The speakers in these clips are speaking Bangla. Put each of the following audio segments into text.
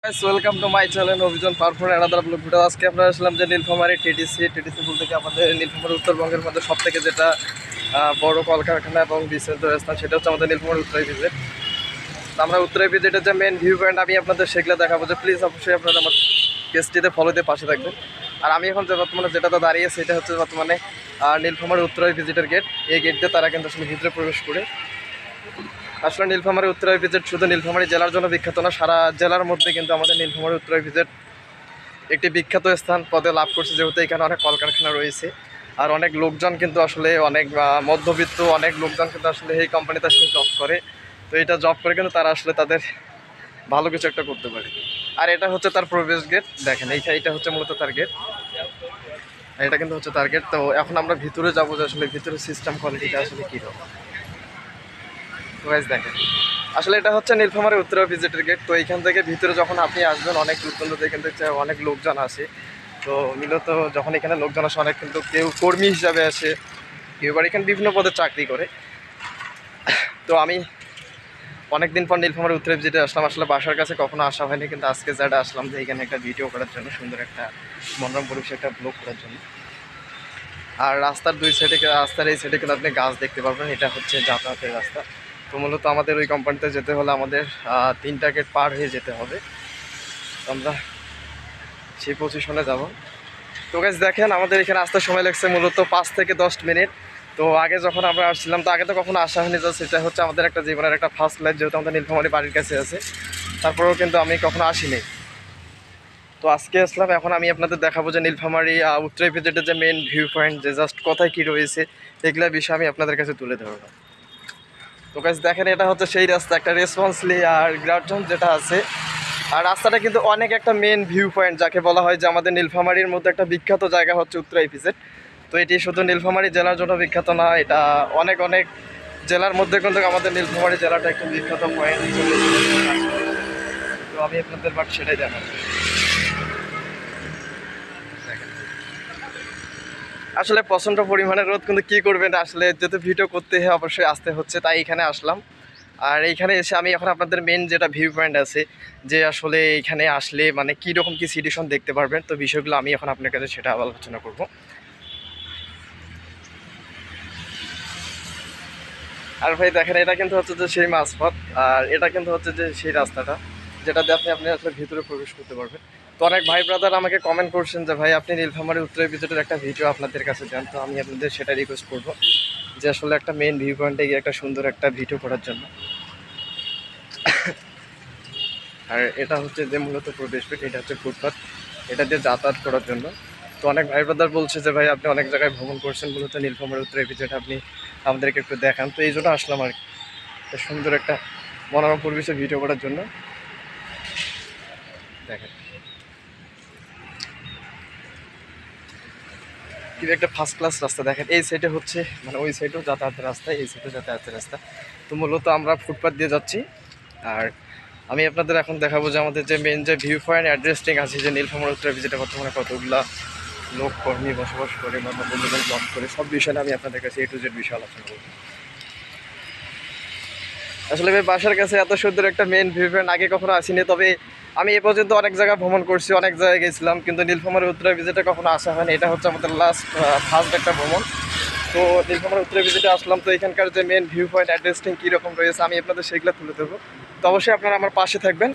ওয়েলকাম টু মাই চ্যানেল অভিযান পারফর আলাদা ব্লগ ভিডিও। আজকে আমরা আসলাম যে নীলফামারী টিটিসি বলতে কি আমাদের নীলফামারী উত্তরবঙ্গের মধ্যে সব থেকে যেটা বড় কলকারখানা এবং বিশ্বস্ত স্থান, সেটা হচ্ছে আমাদের নীলফামারী উত্তরাই ভিজিট। আমরা উত্তরাই ভিজিটের যে মেন ভিউ পয়েন্ট আমি আপনাদের সেগুলো দেখাবো। যে প্লিজ অবশ্যই আপনারা আমার পেজটিতে ফলো দিয়ে পাশে থাকবেন। আর আমি এখন যে বর্তমানে যেটাতে দাঁড়িয়ে সেটা হচ্ছে বর্তমানে নীলফামারী উত্তরাই ভিজিটের গেট। এই গেট দিয়ে তারা কিন্তু আসলে ভিতরে প্রবেশ করে। আসলে নীলফামারী উত্তরাই ভিজিট শুধু নীলফামারী জেলার জন্য বিখ্যাত না, সারা জেলার মধ্যে কিন্তু আমাদের নীলফামারী উত্তরাই ভিজিট একটি বিখ্যাত স্থান পদে লাভ করছে, যেহেতু এখানে অনেক কলকারখানা রয়েছে আর অনেক লোকজন কিন্তু আসলে অনেক মধ্যবিত্ত অনেক লোকজন কিন্তু আসলে এই কোম্পানিতে আসলে জব করে। তো এটা জব করে কিন্তু তারা আসলে তাদের ভালো কিছু একটা করতে পারে। আর এটা হচ্ছে তার প্রবেশ গেট, দেখেন এইটা হচ্ছে মূলত তার গেট, এটা কিন্তু হচ্ছে তার গেট। তো এখন আমরা ভিতরে যাবো যে আসলে ভিতরে সিস্টেম কোয়ালিটিটা আসলে কীরকম। দেখেন আসলে এটা হচ্ছে নীলফামারী উত্তরা ভিজিটের গেট। তো এইখান থেকে ভিতরে যখন আপনি আসবেন অনেক দূর থেকে কিন্তু অনেক লোকজন আসে। তো মূলত যখন এখানে লোকজন আসে অনেক কিন্তু কেউ কর্মী হিসাবে আসে, কেউ আবার এখানে বিভিন্ন পদে চাকরি করে। তো আমি অনেকদিন পর নীলফামারী উত্তরা ভিজিটে আসলাম। আসলে বাসার কাছে কখনো আসা হয়নি, কিন্তু আজকে যাটা আসলাম যে এখানে একটা ভিডিও করার জন্য, সুন্দর একটা মনোরম পরিবেশে একটা ব্লগ করার জন্য। আর রাস্তার দুই সাইডে, রাস্তার এই সাইডে কিন্তু আপনি গাছ দেখতে পারবেন, এটা হচ্ছে যাতায়াতের রাস্তা। তো মূলত আমাদের ওই কোম্পানিতে যেতে হলে আমাদের 3টা গেট পার হয়ে যেতে হবে। তো আমরা সেই পজিশনে যাব। তো গাইস দেখেন আমাদের এখানে আসতে সময় লাগছে মূলত 5 থেকে 10 মিনিট। তো আগে যখন আমরা আসছিলাম, তো আগে তো কখনো আসা হয়নি, তো সেটা হচ্ছে আমাদের একটা জীবনের একটা ফার্স্ট লাইফ, যেহেতু আমাদের নীলফামারী বাড়ির কাছে আছে। তারপরেও কিন্তু আমি কখনো আসিনি, তো আজকে আসলাম। এখন আমি আপনাদের দেখাবো যে নীলফামারী উত্তরাই ভিজিটের যে মেন ভিউ পয়েন্ট, যে জাস্ট কোথায় কী রয়েছে এগুলো বিষয়ে আমি আপনাদের কাছে তুলে ধরবো। তো গাইস দেখেন এটা হচ্ছে সেই রাস্তা, একটা রেসপন্সলি আর গ্রাউন্ড যেটা আছে। আর রাস্তাটা কিন্তু অনেক একটা মেন ভিউ পয়েন্ট, যাকে বলা হয় যে আমাদের নীলফামারীর মধ্যে একটা বিখ্যাত জায়গা হচ্ছে উত্তরাই ভিজিট। তো এটি শুধু নীলফামারী জেলার জন্য বিখ্যাত না, এটা অনেক অনেক জেলার মধ্যে কিন্তু আমাদের নীলফামারী জেলাটা একটা বিখ্যাত পয়েন্ট। তো আমি আপনাদের বাট সেটাই দেখাবো। আসলে প্রচণ্ড পরিমাণে রোদ, কিন্তু কী করবেন, আসলে যেহেতু ভিডিও করতে হয় অবশ্যই আসতে হচ্ছে, তাই এখানে আসলাম। আর এইখানে এসে আমি এখন আপনাদের মেন যেটা ভিউ পয়েন্ট আছে, যে আসলে এইখানে আসলে মানে কীরকম কী সিচুয়েশন দেখতে পারবেন, তো বিষয়গুলো আমি এখন আপনার কাছে সেটা আলোচনা করব। আর ভাই দেখেন এটা কিন্তু হচ্ছে যে সেই মাঝপথ, আর এটা কিন্তু হচ্ছে যে সেই রাস্তাটা যেটা দিয়ে আপনি আসলে ভিতরে প্রবেশ করতে পারবেন। তো অনেক ভাই ব্রাদার আমাকে কমেন্ট করছেন যে ভাই আপনি নীলফামারী উত্তরাই ভিজিটের একটা ভিডিও আপনাদের কাছে দেন। তো আমি আপনাদের সেটা রিকোয়েস্ট করব যে আসলে একটা মেন ভিউ পয়েন্টে গিয়ে একটা সুন্দর একটা ভিডিও করার জন্য। আর এটা হচ্ছে যে মূলত প্রবেশ গেট, এটা হচ্ছে ফুটপাথ, এটা দিয়ে যাতায়াত করার জন্য। তো অনেক ভাই ব্রাদার বলছে যে ভাই আপনি অনেক জায়গায় ভ্রমণ করছেন, মূলত নীলফামারী উত্তরাই ভিজিট আপনি আমাদেরকে একটু দেখান। তো এই জন্য আসলাম আর কি, সুন্দর একটা মনোরম পরিবেশে ভিডিও করার জন্য। দেখেন কি একটা ফার্স্ট ক্লাস রাস্তা। দেখেন এই সাইডে হচ্ছে মানে ওই সাইডেও যাতায়াতের রাস্তা, এই সাইডেও যাতায়াতের রাস্তা। তো মূলত আমরা ফুটপাথ দিয়ে যাচ্ছি। আর আমি আপনাদের এখন দেখাবো যে আমাদের যে মেন যে ভিউ পয়েন্ট অ্যাড্রেসটিং আছে, যে নীলফামারী উত্তরা ভিজিটে বর্তমানে কতগুলা লোক কর্মী বসবাস করে বা বন্ধুজন জব করে, সব বিষয়ে আমি আপনাদের কাছে A to Z বিষয় আলোচনা করবো। আসলে ভাই বাসার কাছে এত সুন্দর একটা মেন ভিউ পয়েন্ট আগে কখনো আসিনি, তবে আমি এ পর্যন্ত অনেক জায়গায় ভ্রমণ করছি, অনেক জায়গায় গেছিলাম, কিন্তু নীলফামারী উত্তরা ভিজিটে কখনো আসা হয়নি। এটা হচ্ছে আমাদের ফার্স্ট একটা ভ্রমণ। তো নীলফামারী উত্তরা ভিজিটে আসলাম। তো এখানকার যে মেন ভিউ পয়েন্ট অ্যাড্রেসটিং কীরকম রয়েছে আমি আপনাদের সেগুলো তুলে দেবো। তো অবশ্যই আপনারা আমার পাশে থাকবেন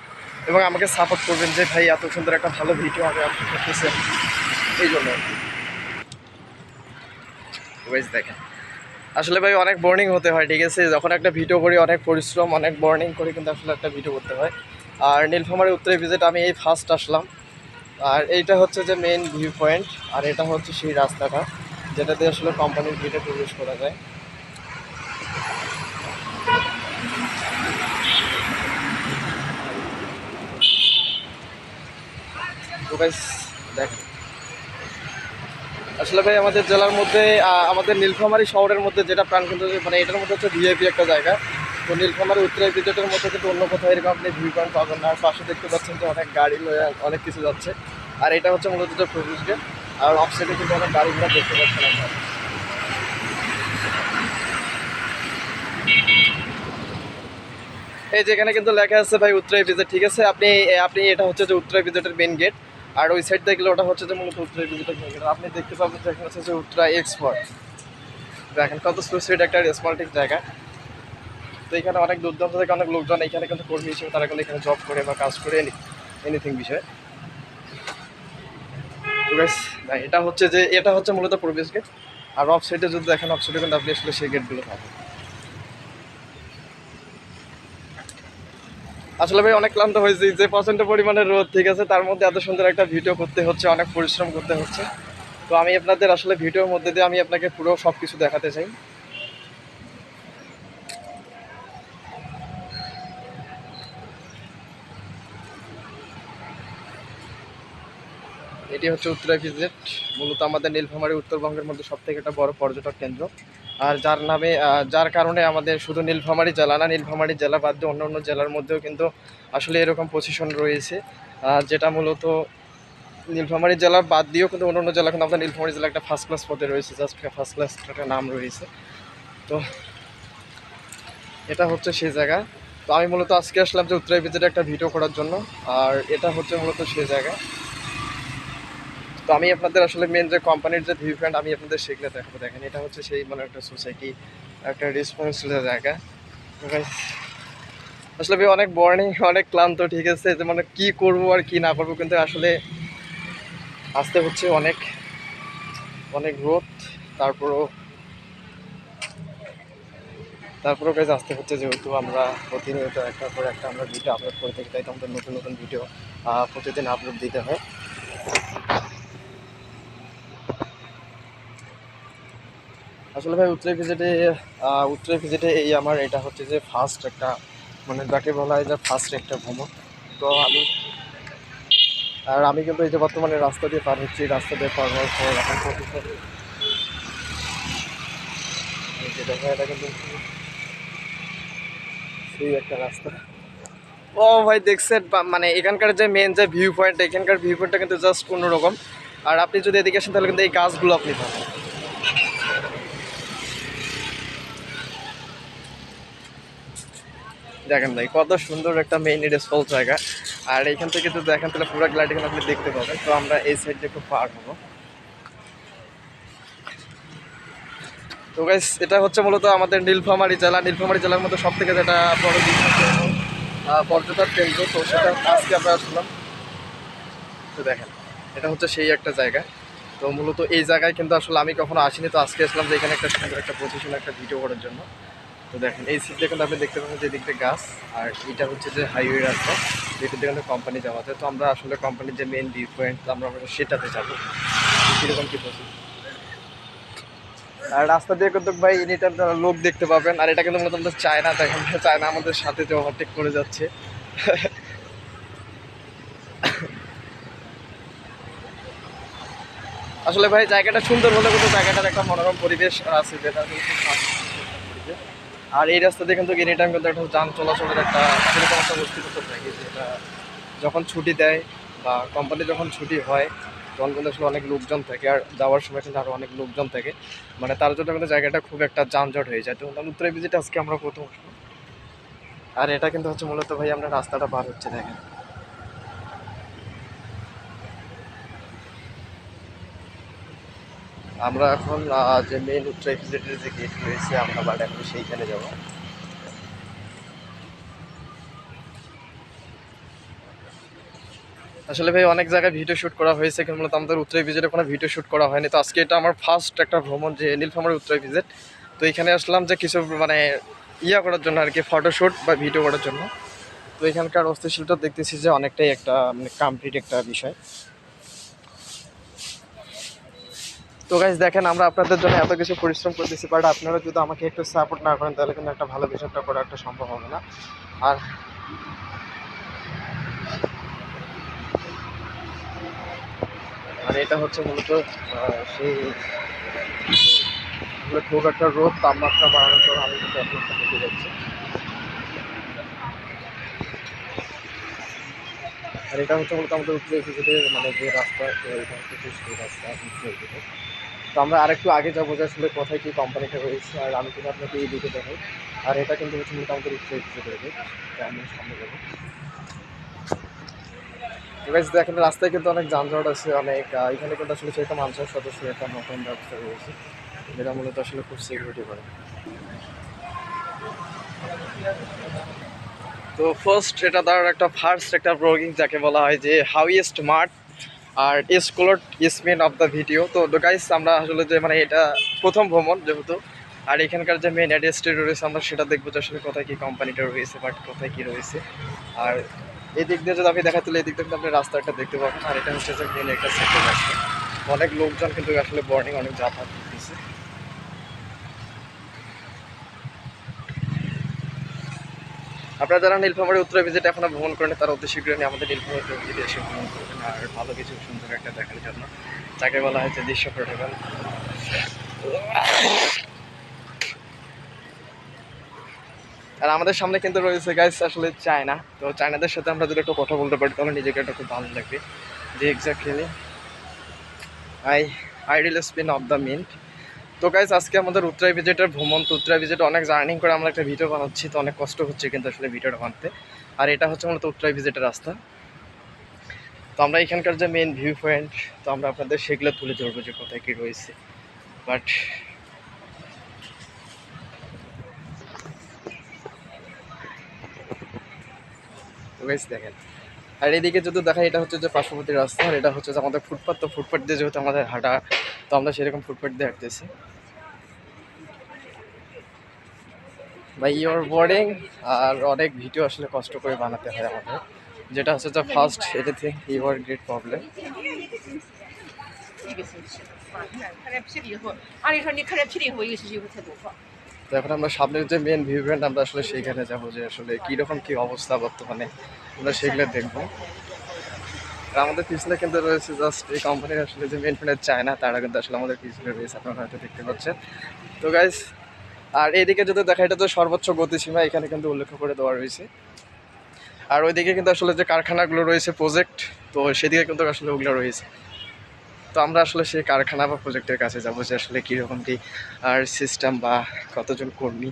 এবং আমাকে সাপোর্ট করবেন যে ভাই এত সুন্দর একটা ভালো ভিডিও আমি আপনি করতেছেন, এই জন্য। দেখেন আসলে ভাই অনেক বোর্নিং হতে হয়, ঠিক আছে, যখন একটা ভিডিও করি অনেক পরিশ্রম অনেক বোর্নিং করে কিন্তু আসলে একটা ভিডিও করতে হয়। আর নীলফামারী উত্তরাই ভিজিট আমি এই ফার্স্ট আসলাম। আর এইটা হচ্ছে যে মেন ভিউ পয়েন্ট, আর এটা হচ্ছে সেই রাস্তাটা যেটাতে আসলে কোম্পানির গেটে প্রবেশ করা যায়। তো গাইস দেখেন আসলে ভাই আমাদের জেলার মধ্যে আমাদের নীলফামারী শহরের মধ্যে যেটা প্রাণকেন্দ্র, মানে এটার মধ্যে হচ্ছে ভিআইপি একটা জায়গা। তো নীলফামারী উত্তরাই ভিজিটের মধ্যে কিন্তু অন্য কোথাও এরকম আপনি ভিউ পয়েন্ট পাবেন না। আর পাশে দেখতে পাচ্ছেন যে অনেক গাড়ি অনেক কিছু যাচ্ছে। আর এটা হচ্ছে মূলত যে প্রবেশ গেট, আর অফ সাইডে কিন্তু অনেক গাড়ি ঘোড়া দেখতে পাচ্ছেন আপনারা। এই যেখানে কিন্তু লেখা আছে ভাই উত্তরা ভিজিট, ঠিক আছে। আপনি আপনি এটা হচ্ছে যে উত্তরা ভিজিটের মেন গেট, আর ওই সাইড দেখলে ওটা হচ্ছে যে মূলত উত্তরা ভিজিটের মেন গেট। আপনি দেখতে পাবেন যে এখানে হচ্ছে যে উত্তরা এক্সপোর্ট, দেখেন কত সুইট একটা রেসপন্সিভ জায়গা। তো এখানে অনেক দুর্দান্ত থেকে অনেক লোকজন এখানে কিন্তু কর্মী হিসেবে তারা কিন্তু এখানে জব করে বা কাজ করে এনিথিং বিষয়ে। তো গাইস এটা হচ্ছে যে এটা হচ্ছে মূলত প্রবেশ গেট, আর অফ সাইডে যদি দেখেন অফ সাইডে কিন্তু আপনি আসলে সেই গেটগুলো পাবেন। আসলে ভাই অনেক ক্লান্ত হয়েছি, যে প্রচণ্ড পরিমাণে রোদ, ঠিক আছে, তার মধ্যে এত সুন্দর একটা ভিডিও করতে হচ্ছে, অনেক পরিশ্রম করতে হচ্ছে। তো আমি আপনাদের আসলে ভিডিওর মধ্যে দিয়ে আমি আপনাকে পুরো সব কিছু দেখাতে চাই। এটি হচ্ছে উত্তরা ভিজিট, মূলত আমাদের নীলফামারী উত্তরবঙ্গের মধ্যে সবথেকে একটা বড় পর্যটক কেন্দ্র। আর যার নামে যার কারণে আমাদের শুধু নীলফামারী জেলা না, নীলফামারী জেলা বাদ দিয়ে অন্য অন্য জেলার মধ্যেও কিন্তু আসলে এরকম পজিশন রয়েছে, যেটা মূলত নীলফামারী জেলার বাদ দিয়েও কিন্তু অন্য অন্য জেলা কিন্তু আমাদের নীলফামারী জেলা একটা ফার্স্ট ক্লাস পদে রয়েছে, জাস্ট ফার্স্ট ক্লাস একটা নাম রয়েছে। তো এটা হচ্ছে সেই জায়গা। তো আমি মূলত আজকে আসলাম যে উত্তরা ভিজিটে একটা ভিডিও করার জন্য, আর এটা হচ্ছে মূলত সেই জায়গা। তো আমি আপনাদের আসলে মেন যে কোম্পানির যে ভিউ পয়েন্ট আমি আপনাদের সেগুলো দেখাবো। দেখেন এটা হচ্ছে সেই মানে একটা সোসাইটি, একটা রেসপন্সিবল জায়গা। তো guys, আসলে ভাই অনেক বর্নিং, অনেক ক্লান্ত, ঠিক আছে, যে মানে কী করবো আর কি না করবো, কিন্তু আসলে আসতে হচ্ছে অনেক অনেক রোদ, তারপরও কাজ আসতে হচ্ছে, যেহেতু আমরা প্রতিনিয়ত একটার পর একটা আমরা ভিডিও আপলোড করে থাকি, তাই তো আমাদের নতুন নতুন ভিডিও প্রতিদিন আপলোড দিতে হয়। আসলে ভাই উত্তরা ভিজিটে এই আমার এটা হচ্ছে যে ফার্স্ট একটা, মানে যাকে বলা হয় যে ফার্স্ট একটা ভ্রমণ। তো আমি কিন্তু এই যে বর্তমানে রাস্তা দিয়ে পার হচ্ছি, রাস্তা দিয়ে পার হওয়ার পর এখন যেটা হয় এটা কিন্তু সেই একটা রাস্তা। ও ভাই দেখছেন মানে এখানকার যে মেন যে ভিউ পয়েন্ট, এখানকার ভিউ পয়েন্টটা কিন্তু জাস্ট অন্যরকম। আর আপনি যদি এদিকে আসেন তাহলে কিন্তু এই গাছগুলো আপনি পাবেন। দেখেন ভাই কত সুন্দর একটা মেইন রেসপল জায়গা। আর এখান থেকে যদি দেখেন তাহলে পুরো গ্লাইড এখানে আপনি দেখতে পাবেন। তো আমরা এই সাইড দিয়ে একটু পার হবো। তো গাইস এটা হচ্ছে মূলত আমাদের নীলফামারী জেলার মধ্যে সব থেকে যেটা বড় বিখ্যাত পর্যটক কেন্দ্র, তো সেটা আজকে আমরা আসলাম। তো দেখেন এটা হচ্ছে সেই একটা জায়গা। তো মূলত এই জায়গায় কিন্তু আসলে আমি কখনো আসিনি, তো আজকে আসলাম যে এখানে একটা সুন্দর একটা পজিশন একটা ভিডিও করার জন্য। তো দেখেন এই সিট দেখুন, আপনি দেখতে পাবেন যে দিকটা গাছ, আর এটা হচ্ছে যে হাইওয়ে রাস্তা, যেটা দেখুন কোম্পানি যাওয়াতে। তো আমরা আসলে কোম্পানির যে মেন ভিউ পয়েন্ট আমরা সেটাতে যাবো, কীরকম কী পজিশন। আর রাস্তা দিয়ে কিন্তু ভাই এনিটাইম লোক দেখতে পাবেন। আর এটা কিন্তু মূলত আমাদের চায়না, দেখেন চায়না আমাদের সাথে যে ওভারটেক করে যাচ্ছে। আসলে ভাই জায়গাটা সুন্দর হলে কিন্তু জায়গাটার একটা মনোরম পরিবেশ আছে, যেটা কিন্তু পরিবেশ। আর এই রাস্তা দিয়ে কিন্তু এনি টাইম কিন্তু একটা যান চলাচলের একটা সেরকম একটা অস্তিত্ব থাকে, যেটা যখন ছুটি দেয় বা কোম্পানি যখন ছুটি হয় তখন কিন্তু আসলে অনেক লোকজন থাকে, আর যাওয়ার সময় কিন্তু আরও অনেক লোকজন থাকে, মানে তার জন্য কিন্তু জায়গাটা খুব একটা যানজট হয়ে যায়। তো উত্তরা ভিজিট আজকে আমরা প্রথম আসবো। আর এটা কিন্তু হচ্ছে মূলত ভাই আমরা রাস্তাটা পার হচ্ছে, দেখেন আমরা এখন যে মেন উত্তরা ভিজিটের যে গেট রয়েছে আমরা বাট এখন সেইখানে যাবো। আসলে ভাই অনেক জায়গায় ভিডিও শ্যুট করা হয়েছে, কিন্তু মূলত আমাদের উত্তরা ভিজিটে কোনো ভিডিও শ্যুট করা হয়নি। তো আজকে এটা আমার ফার্স্ট একটা ভ্রমণ, যে নীলফামারী উত্তরা ভিজিট। তো এখানে আসলাম যে কিছু মানে করার জন্য আর কি, ফটোশ্যুট বা ভিডিও করার জন্য। তো এখানকার অস্থিশীলটা দেখতেছি যে অনেকটাই একটা মানে কমপ্লিট একটা বিষয়। তো গাইজ দেখেন আমরা আপনাদের জন্য এত কিছু পরিশ্রম করতেছি, বাট আপনারা যদি আমাকে একটু সাপোর্ট না করেন তাহলে কিন্তু একটা ভালো বিষয়টা করা একটা সম্ভব হবে না। আর এটা হচ্ছে মূলত সেই খুব একটা রোদ, তাপমাত্রা বাড়ানোর পর আমি কিন্তু এখন একটা হেঁটে যাচ্ছি। আর এটা হচ্ছে মূলত আমাদের উত্তরা ভিজিটের মানে যে রাস্তা, তো এটা হচ্ছে সেই রাস্তা উত্তরা ভিজিট। তো আমরা আরেকটু আগে যাবো যে আসলে কোথায় কী কোম্পানিটা রয়েছে, আর আমি কিন্তু আপনাকে এই দিকে দেখাই। আর এটা কিন্তু হচ্ছে মোটামুটি ভিজিটের গেট। তো আমি সামনে যাবো। গাইস দেখেন রাস্তায় কিন্তু অনেক যানজট আছে, অনেক এখানে কিন্তু আসলে সেরকম আনসার সদস্য একটা নতুন ব্যবস্থা রয়েছে, যেটা মূলত আসলে খুব সিকিউরিটি করে। তো ফার্স্ট এটা তার একটা ফার্স্ট একটা ব্লগিং যাকে বলা হয় যে হাউয়েস্ট মার্ট আর স্কুলট ইসমিন অফ দ্য ভিডিও। তো গাইস আমরা আসলে যে মানে এটা প্রথম ভ্রমণ যেহেতু, আর এখানকার যে মেন অ্যাড্রেসটি রয়েছে আমরা সেটা দেখবো যে আসলে কোথায় কী কোম্পানিটা রয়েছে বাট কোথায় কী রয়েছে। আর এই দিক দিয়ে যদি আপনি দেখা তুলে এই দিক থেকে আপনি রাস্তাটা দেখতে পাবেন। আর এটা হচ্ছে যে মেন একটা সেক্টর রাস্তা, অনেক লোকজন কিন্তু আসলে মর্নিং অনেক যাতায়াত করতেছে। আপনারা যারা নীলফামারী উত্তরা ভিজিট এখনো ভ্রমণ করেন তারা অতি শীঘ্রই আমাদের নীলফামারী উত্তরা ভিজিটে এসে ভ্রমণ করবেন, আর ভালো কিছু সুন্দর একটা দেখার জন্য, যাকে বলা হয়েছে দৃশ্য পর্যটন। আর আমাদের সামনে কিন্তু রয়েছে গাইস আসলে চায়না। তো চায়নাদের সাথে আমরা যদি একটু কথা বলতে পারি তাহলে নিজেকে একটা খুব ভালো লাগবে যে exactly I reel spin off the mint. তো গাইস আজকে আমাদের উত্তরা ভিজিটের ভ্রমণ। তো উত্তরা ভিজিটে অনেক জার্নিং করে আমরা একটা ভিডিও বানাচ্ছি, তো অনেক কষ্ট হচ্ছে কিন্তু আসলে ভিডিওটা বানাতে। আর এটা হচ্ছে মূলত উত্তরা ভিজিটের রাস্তা। তো আমরা এখানকার যে মেন ভিউ পয়েন্ট, তো আমরা আপনাদের সেগুলো তুলে ধরবো যে কোথায় কী রয়েছে। বাট গাইস দেখেন, আর এদিকে যদি দেখা এটা হচ্ছে যে পার্শ্ববর্তী রাস্তা, আর এটা হচ্ছে যে আমাদের ফুটপাথ। তো ফুটপাথ দিয়ে যেহেতু আমাদের হাঁটা, তো আমরা সেরকম ফুটপাথ দিয়ে হাঁটতেছি। By your boarding. আর অনেক ভিডিও আসলে কষ্ট করে বানাতে হয় আমাদের, যেটা হচ্ছে যে first anything your great problem. তো এখন আমরা সামনের যে মেন ভিউ পয়েন্ট আমরা আসলে সেইখানে যাবো, যে আসলে কীরকম কী অবস্থা বর্তমানে আমরা সেগুলো দেখবো। আর আমাদের পিছনে কিন্তু রয়েছে জাস্ট এই কোম্পানির আসলে যে মেন পয়েন্ট চায়না, তারা কিন্তু আসলে আমাদের পিছনে রয়েছে, আপনারা হয়তো দেখতে পাচ্ছেন। তো গাইস আর এইদিকে যদি দেখা এটা তো সর্বোচ্চ গতিসীমা এখানে কিন্তু উল্লেখ করে দেওয়া রয়েছে। আর ওইদিকে কিন্তু আসলে যে কারখানাগুলো রয়েছে প্রজেক্ট, তো সেদিকে কিন্তু আসলে ওগুলো রয়েছে। তো আমরা আসলে সেই কারখানা বা প্রজেক্টের কাছে যাবো যে আসলে কীরকম কী আর সিস্টেম বা কতজন কর্মী।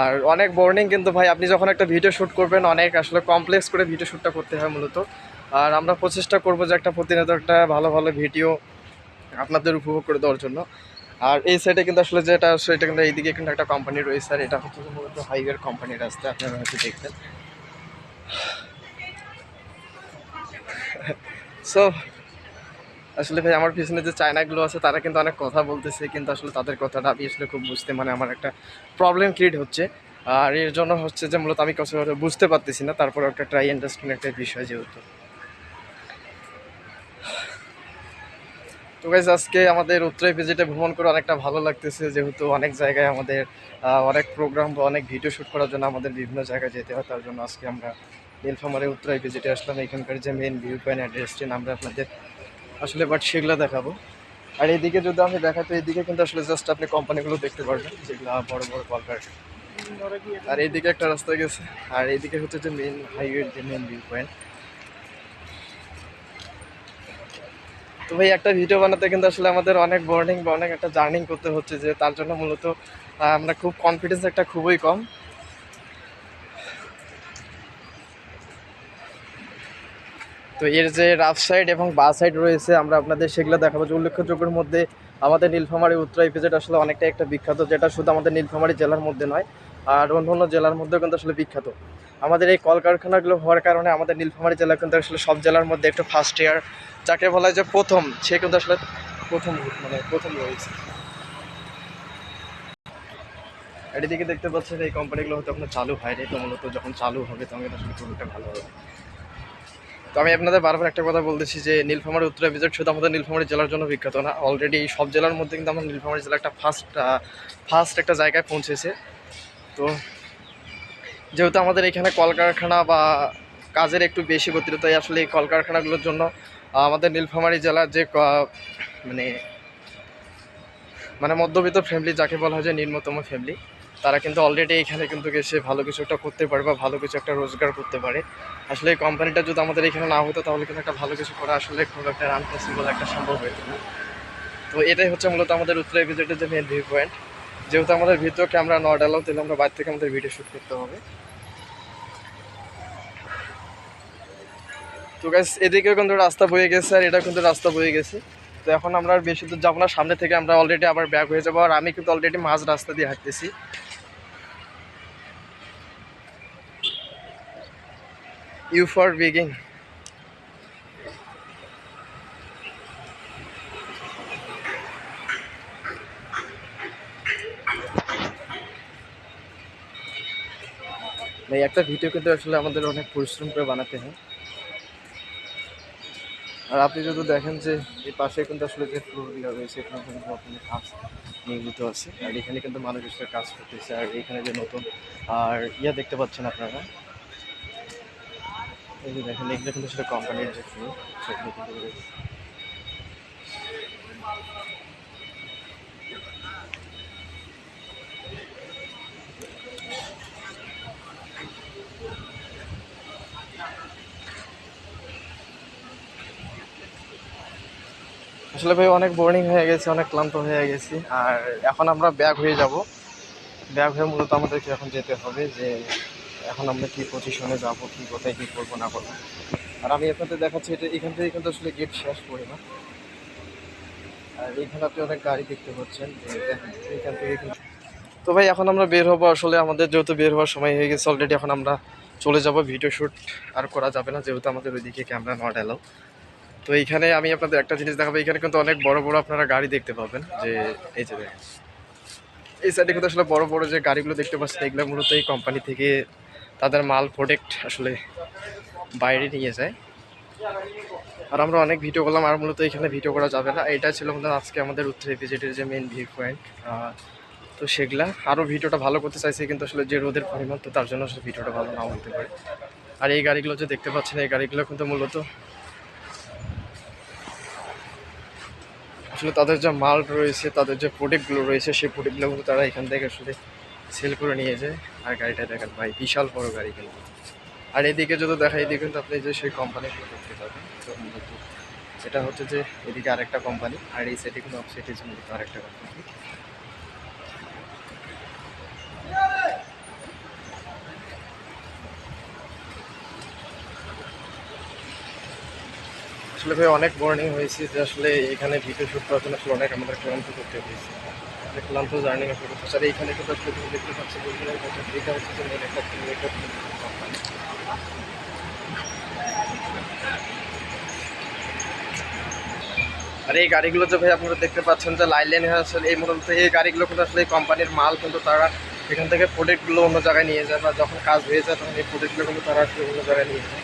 আর অনেক বোর্নিং কিন্তু ভাই, আপনি যখন একটা ভিডিও শ্যুট করবেন অনেক আসলে কমপ্লেক্স করে ভিডিও শ্যুটটা করতে হয় মূলত। আর আমরা প্রচেষ্টা করবো যে একটা প্রতিনিয়ত একটা ভালো ভালো ভিডিও আপনাদের উপভোগ করে দেওয়ার জন্য। আর এই সাইডে কিন্তু আসলে যেটা সেটা কিন্তু এইদিকে কিন্তু একটা কোম্পানি রয়েছে, আর এটা হচ্ছে মূলত হাইওয়ের কোম্পানির রাস্তা, আপনারা হয়তো দেখবেন। সো আসলে ভাই আমার পিছনে যে চায়নাগুলো আছে তারা কিন্তু অনেক কথা বলতেছে, কিন্তু আসলে তাদের কথাটা আমি আসলে খুব বুঝতে মানে আমার একটা প্রবলেম ক্রিয়েট হচ্ছে। আর এর জন্য হচ্ছে যে মূলত আমি কিছু বুঝতে পারতেছি না, তারপর একটা ট্রাই আন্ডারস্ট্যান্ড একটা বিষয় যেহেতু। তো গাইজ আজকে আমাদের উত্তরাই ভিজিটে ভ্রমণ করে অনেকটা ভালো লাগতেছে, যেহেতু অনেক জায়গায় আমাদের অনেক প্রোগ্রাম বা অনেক ভিডিও শ্যুট করার জন্য আমাদের বিভিন্ন জায়গায় যেতে হয়। তার জন্য আজকে আমরা নীলফামারী উত্তরাই ভিজিটে আসলাম। এখানকার যে মেন ভিউ পয়েন্ট অ্যাড্রেসটি আমরা আপনাদের আসলে বাট সেগুলো দেখাবো। আর এইদিকে যদি আমি দেখাই তো এইদিকে কিন্তু আসলে জাস্ট আপনি কোম্পানিগুলো দেখতে পারবেন, যেগুলো বড় বড় কলকারখানা। আর এইদিকে একটা রাস্তা গেছে, আর এইদিকে হচ্ছে যে মেন হাইওয়ের যে মেন ভিউ পয়েন্ট। তো ভাই একটা ভিডিও বানাতে কিন্তু আসলে আমাদের অনেক বোর্ডিং বা অনেক একটা জার্নিং করতে হচ্ছে, যে তার জন্য মূলত আমরা খুব কনফিডেন্স একটা খুবই কম। তো এর যে রাফ সাইড এবং বা সাইড রয়েছে আমরা আপনাদের সেগুলো দেখাবো। যে উল্লেখযোগ্যের মধ্যে আমাদের নীলফামারী উত্তরা ইপিজেড আসলে অনেকটা একটা বিখ্যাত, যেটা শুধু আমাদের নীলফামারী জেলার মধ্যে নয়, আর অন্য অন্য জেলার মধ্যেও কিন্তু আসলে বিখ্যাত। আমাদের এই কলকারখানাগুলো হওয়ার কারণে আমাদের নীলফামারী জেলা কিন্তু আসলে সব জেলার মধ্যে একটু ফার্স্ট ইয়ার, যাকে বলা হয় যে প্রথম, সে কিন্তু আসলে প্রথম রয়েছে। এদিকে দেখতে পাচ্ছেন এই কোম্পানিগুলো হয়তো এখনো চালু হয়নি, তো মূলত যখন চালু হবে তখন কিন্তু আসলে খুবটা ভালো হবে। তো আমি আপনাদের বারবার একটা কথা বলতেছি যে নীলফামারী উত্তরা ভিজিট শুধু আমাদের নীলফামারী জেলার জন্য বিখ্যাত না, অলরেডি সব জেলার মধ্যে কিন্তু আমার নীলফামারী জেলা একটা ফার্স্ট একটা জায়গায় পৌঁছেছে। তো যেহেতু আমাদের এখানে কলকারখানা বা কাজের একটু বেশি গতির, তাই আসলে এই কলকারখানাগুলোর জন্য আমাদের নীলফামারী জেলার যে মানে মানে মধ্যবিত্ত ফ্যামিলি, যাকে বলা হয় যে নিম্নতম ফ্যামিলি, তারা কিন্তু অলরেডি এখানে কিন্তু এসে ভালো কিছু একটা করতে পারে বা ভালো কিছু একটা রোজগার করতে পারে। আসলে এই কোম্পানিটা যদি আমাদের এখানে না হতো তাহলে কিন্তু একটা ভালো কিছু করা আসলে খুব একটা আনপসিবল একটা সম্ভব হতো না। তো এটাই হচ্ছে মূলত আমাদের উত্তরা ভিজিটের যে মেন ভিউ পয়েন্ট। যেহেতু আমাদের ভিতরে ক্যামেরা নট অ্যালাউ, তাহলে আমরা বাইরে থেকে আমাদের ভিডিও শ্যুট করতে হবে। তো গাইস এদিকেও কিন্তু রাস্তা বয়ে গেছে আর এটা কিন্তু রাস্তা বয়ে গেছে। তো এখন আমরা আর বেশি দূর যাবো না, সামনে থেকে আমরা অলরেডি আবার ব্যাক হয়ে যাবো। আর আমি কিন্তু অলরেডি মাঝ রাস্তা দিয়ে হাঁটতেছি। ইউ ফর বিগিং। ভাই একটা ভিডিও কিন্তু আসলে আমাদের অনেক পরিশ্রম করে বানাতে হয়। আর আপনি যদি দেখেন যে এই পাশে কিন্তু আসলে যে ফ্লোরগুলো রয়েছে এখানে কিন্তু আপনার কাজ নির্মিত আছে। আর এখানে কিন্তু মানুষ এসে কাজ করতেছে। আর এখানে যে নতুন আর দেখতে পাচ্ছেন আপনারা, এই যে দেখেন এগুলো কিন্তু আসলে কোম্পানির যে ফ্লোর সেগুলো কিন্তু রয়েছে। আসলে ভাই অনেক বোরিং হয়ে গেছে, অনেক ক্লান্ত হয়ে গেছি। আর এখন আমরা ব্যাক হয়ে যাব। ব্যাক হয়ে মূলত আমাদেরকে এখন যেতে হবে যে এখন আমরা কী পজিশনে যাব, কী কোথায় কী করবো না করবো। আর আমি আপনাদের দেখাচ্ছি এটা এখান থেকে কিন্তু আসলে গেট শেষ করে না। আর এইখানে আপনি অনেক গাড়ি দেখতে পাচ্ছেন যে এখান থেকে কিন্তু। তো ভাই এখন আমরা বের হবো। আসলে আমাদের যেহেতু বের হওয়ার সময় হয়ে গেছে অলরেডি, এখন আমরা চলে যাব। ভিডিও শ্যুট আর করা যাবে না যেহেতু আমাদের ওইদিকে ক্যামেরা নট অ্যালাউ। তো এইখানে আমি আপনাদের একটা জিনিস দেখাবো, এখানে কিন্তু অনেক বড় বড় আপনারা গাড়ি দেখতে পাবেন। যে এই যে দেখেন এই সাইডে কিন্তু আসলে বড় বড় যে গাড়িগুলো দেখতে পাচ্ছেন এগুলো মূলত এই কোম্পানি থেকে তাদের মাল প্রোডাক্ট আসলে বাইরে নিয়ে যায়। আর আমরা অনেক ভিডিও করলাম আর মূলত এখানে ভিডিও করা যাবে না। এটা ছিল আমাদের আজকে আমাদের উত্তরা ভিজিটের যে মেন ভিউ পয়েন্ট। তো সেগুলা আরও ভিডিওটা ভালো করতে চাইছি, কিন্তু আসলে যে রোদের পরিমাণ তো তার জন্য আসলে ভিডিওটা ভালো নাও হতে পারে। আর এই গাড়িগুলো যে দেখতে পাচ্ছেন এই গাড়িগুলো কিন্তু মূলত আসলে তাদের যে মাল রয়েছে, তাদের যে প্রোডাক্টগুলো রয়েছে সেই প্রোডাক্টগুলো কিন্তু তারা এখান থেকে আসলে সেল করে নিয়ে যায়। আর গাড়িটা দেখেন ভাই বিশাল বড় গাড়ি কিন্তু। আর এদিকে যদি দেখা এদিকে কিন্তু আপনি যে সেই কোম্পানিগুলো দেখতে পাবেন। তো মূলত এটা হচ্ছে যে এদিকে আরেকটা কোম্পানি আর এই সাইডে কিন্তু অফসাইডে যে মূলত আরেকটা কোম্পানি। আসলে ভাই অনেক বোরিং হয়েছে যে আসলে এখানে ভিডিও শ্যুট করার জন্য আসলে অনেক আমাদের ক্লান্ত করতে হয়েছে। অনেক ক্লান্ত জার্নি শুরু করছে। আর এইখানে কিন্তু আসলে তুমি দেখতে পাচ্ছি এটা হচ্ছে যে মেন একটা কোম্পানি। আর এই গাড়িগুলো যে ভাই আপনারা দেখতে পাচ্ছেন যে লাইন লাইন হয়ে আসলে এই মূলত এই গাড়িগুলো কিন্তু আসলে এই কোম্পানির মাল কিন্তু তারা এখান থেকে প্রোডাক্টগুলো অন্য জায়গায় নিয়ে যায়, বা যখন কাজ হয়ে যায় তখন এই প্রোডাক্টগুলো কিন্তু তারা আসলে অন্য জায়গায় নিয়ে যায়।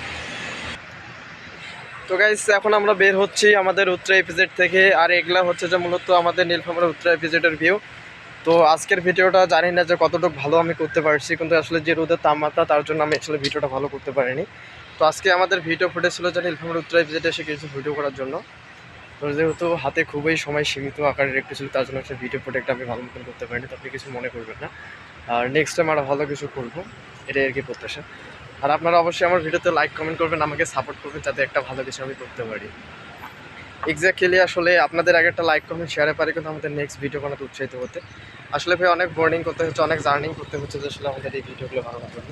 তো গাইস এখন আমরা বের হচ্ছি আমাদের উত্তরা ইপিজেড থেকে। আর এগুলা হচ্ছে যে মূলত আমাদের নীলফামারীর উত্তরা ইপিজেডের ভিউ। তো আজকের ভিডিওটা জানি না যে কতটুকু ভালো আমি করতে পারছি, কিন্তু আসলে যে রোদের তাপমাত্রা তার জন্য আমি আসলে ভিডিওটা ভালো করতে পারিনি। তো আজকে আমাদের ভিডিও ফুটেছিল যে নীলফামারীর উত্তরা ইপিজেডে এসে কিছু ভিডিও করার জন্য। তো যেহেতু হাতে খুবই সময় সীমিত আকারের একটু ছিল তার জন্য একটা ভিডিও প্রোডাক্ট আমি ভালো মতন করতে পারিনি। তো আপনি কিছু মনে করবেন না। আর নেক্সট টাইম আরও ভালো কিছু করবো, এটাই আর কি প্রত্যাশা। আর আপনারা অবশ্যই আমার ভিডিওতে লাইক কমেন্ট করবেন, আমাকে সাপোর্ট করবেন যাতে একটা ভালো কিছু আমি করতে পারি। এক্স্যাক্টলি আসলে আপনাদের আগে একটা লাইক কমেন্ট শেয়ারে পারে কিন্তু আমাদের নেক্সট ভিডিও বানাতে উৎসাহিত হতে। আসলে ভাই অনেক বোরিং করতে হচ্ছে, অনেক জার্নিং করতে হচ্ছে যে আসলে আমাদের এই ভিডিওগুলো বানানোর জন্য।